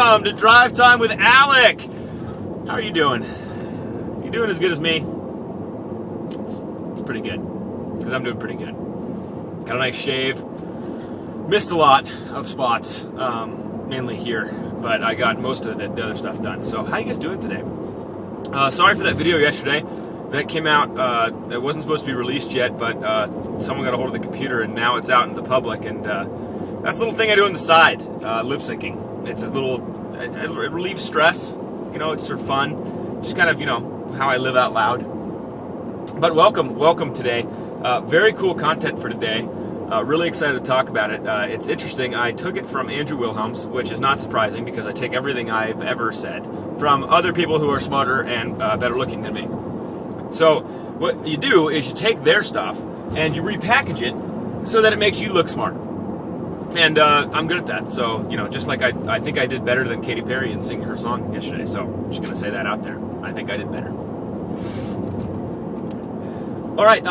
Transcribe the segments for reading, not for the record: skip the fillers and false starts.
welcome to Drive Time with Alec. How are you doing? You doing as good as me? It's pretty good, because I'm doing pretty good. Got a nice shave. Missed a lot of spots, mainly here, but I got most of the other stuff done. So how you guys doing today? Sorry for that video yesterday. That came out, that wasn't supposed to be released yet, but someone got a hold of the computer and now it's out in the public, and that's a little thing I do on the side, lip syncing. It's a little, it relieves stress, you know, it's sort of fun, just kind of, you know, how I live out loud. But welcome today. Very cool content for today. Really excited to talk about it. It's interesting. I took it from Andrew Wilhelms, which is not surprising because I take everything I've ever said from other people who are smarter and better looking than me. So what you do is you take their stuff and you repackage it so that it makes you look smart. And I'm good at that. So, you know, just like I think I did better than Katy Perry in singing her song yesterday. So I'm just going to say that out there. I think I did better. All right,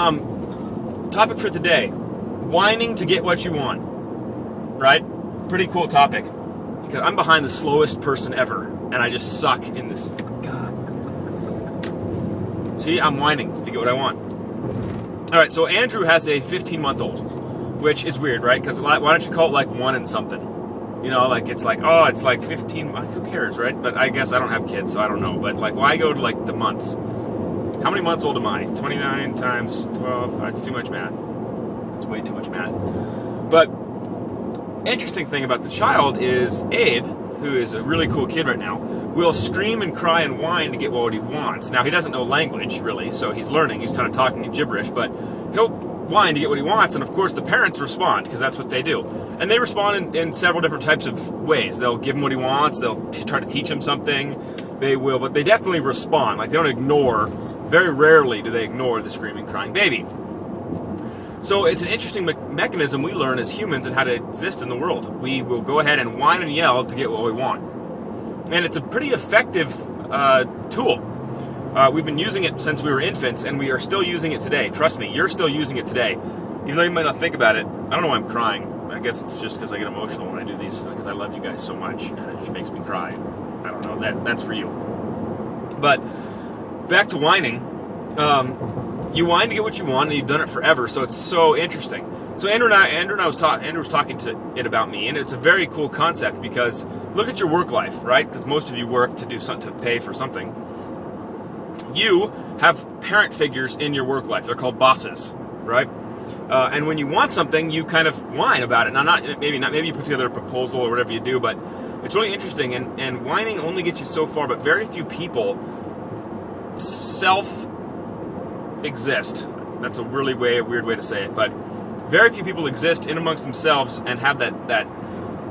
topic for today. Whining to get what you want. Right? Pretty cool topic. Because I'm behind the slowest person ever. And I just suck in this. God. See, I'm whining to get what I want. All right, so Andrew has a 15-month-old, which is weird, right? Because why don't you call it like 1 and something? You know, like it's like, oh, it's like 15. Who cares, right? But I guess I don't have kids, so I don't know. But like, why go to like the months? How many months old am I? 29 times 12. That's too much math. It's way too much math. But interesting thing about the child is Abe, who is a really cool kid right now, will scream and cry and whine to get what he wants. Now, he doesn't know language, really, so he's learning. He's kind of talking in gibberish, but he'll whine to get what he wants, and of course the parents respond, because that's what they do. And they respond in several different types of ways. They'll give him what he wants, they'll try to teach him something, they will, but they definitely respond. Like, they don't ignore, very rarely do they ignore the screaming, crying baby. So it's an interesting mechanism we learn as humans and how to exist in the world. We will go ahead and whine and yell to get what we want. And it's a pretty effective tool. We've been using it since we were infants, and we are still using it today. Trust me, you're still using it today. Even though you might not think about it, I don't know why I'm crying. I guess it's just because I get emotional when I do these, because I love you guys so much, and it just makes me cry. I don't know, that's for you. But back to whining. You whine to get what you want, and you've done it forever, so it's so interesting. So Andrew was talking to it about me, and it's a very cool concept because look at your work life, right? Because most of you work to do something, to pay for something. You have parent figures in your work life. They're called bosses, right? And when you want something, you kind of whine about it. Now, maybe you put together a proposal or whatever you do, but it's really interesting. And whining only gets you so far, but very few people exist. That's a really weird way to say it, but very few people exist in amongst themselves and have that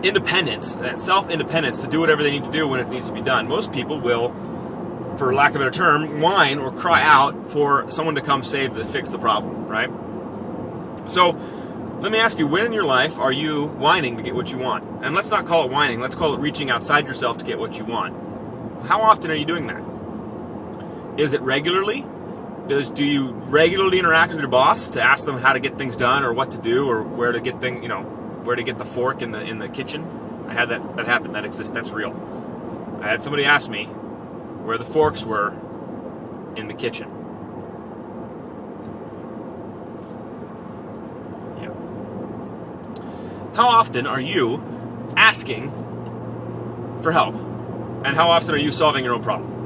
independence, that self-independence to do whatever they need to do when it needs to be done. Most people will, for lack of a better term, whine or cry out for someone to come fix the problem, right? So let me ask you, when in your life are you whining to get what you want? And let's not call it whining, let's call it reaching outside yourself to get what you want. How often are you doing that? Is it regularly? Do you regularly interact with your boss to ask them how to get things done or what to do or where to get where to get the fork in the kitchen? I had that happen. That exists. That's real. I had somebody ask me where the forks were in the kitchen. Yeah. How often are you asking for help? And how often are you solving your own problem?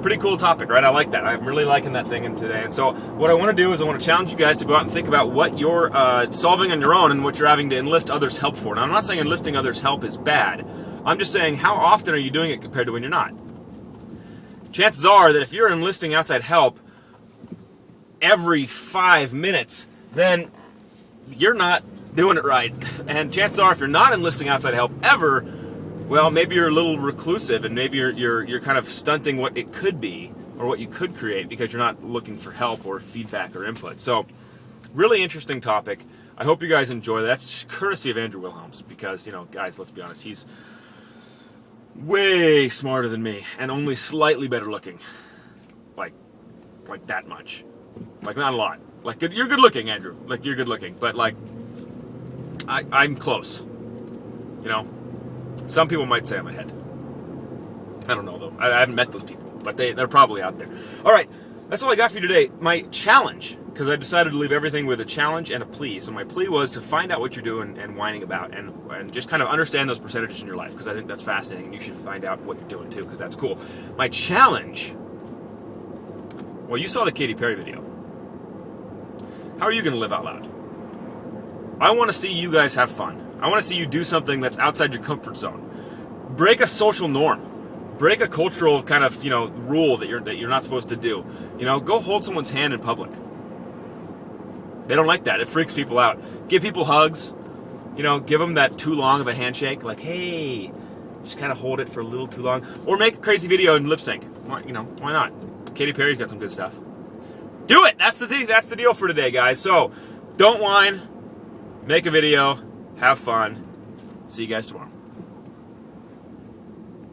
Pretty cool topic, right? I like that. I'm really liking that thing in today. And so what I want to do is I want to challenge you guys to go out and think about what you're solving on your own and what you're having to enlist others' help for. Now, I'm not saying enlisting others' help is bad. I'm just saying, how often are you doing it compared to when you're not? Chances are that if you're enlisting outside help every 5 minutes, then you're not doing it right. And chances are if you're not enlisting outside help ever, well, maybe you're a little reclusive, and maybe you're kind of stunting what it could be or what you could create because you're not looking for help or feedback or input. So, really interesting topic. I hope you guys enjoy that. That's courtesy of Andrew Wilhelms because, you know, guys, let's be honest, he's way smarter than me and only slightly better looking. Like that much. Like, not a lot. Like, you're good looking, Andrew. Like, you're good looking. But, like, I'm close. You know? Some people might say I'm ahead. I don't know, though. I haven't met those people, but they're probably out there. All right, that's all I got for you today. My challenge, because I decided to leave everything with a challenge and a plea. So my plea was to find out what you're doing and whining about, and just kind of understand those percentages in your life, because I think that's fascinating, and you should find out what you're doing too, because that's cool. My challenge, well, you saw the Katy Perry video. How are you going to live out loud? I want to see you guys have fun. I want to see you do something that's outside your comfort zone. Break a social norm. Break a cultural kind of, rule that you're not supposed to do. Go hold someone's hand in public. They don't like that. It freaks people out. Give people hugs. Give them that too long of a handshake. Like, hey, just kind of hold it for a little too long. Or make a crazy video and lip sync. Why not? Katy Perry's got some good stuff. Do it. That's the deal for today, guys. So, don't whine. Make a video. Have fun. See you guys tomorrow.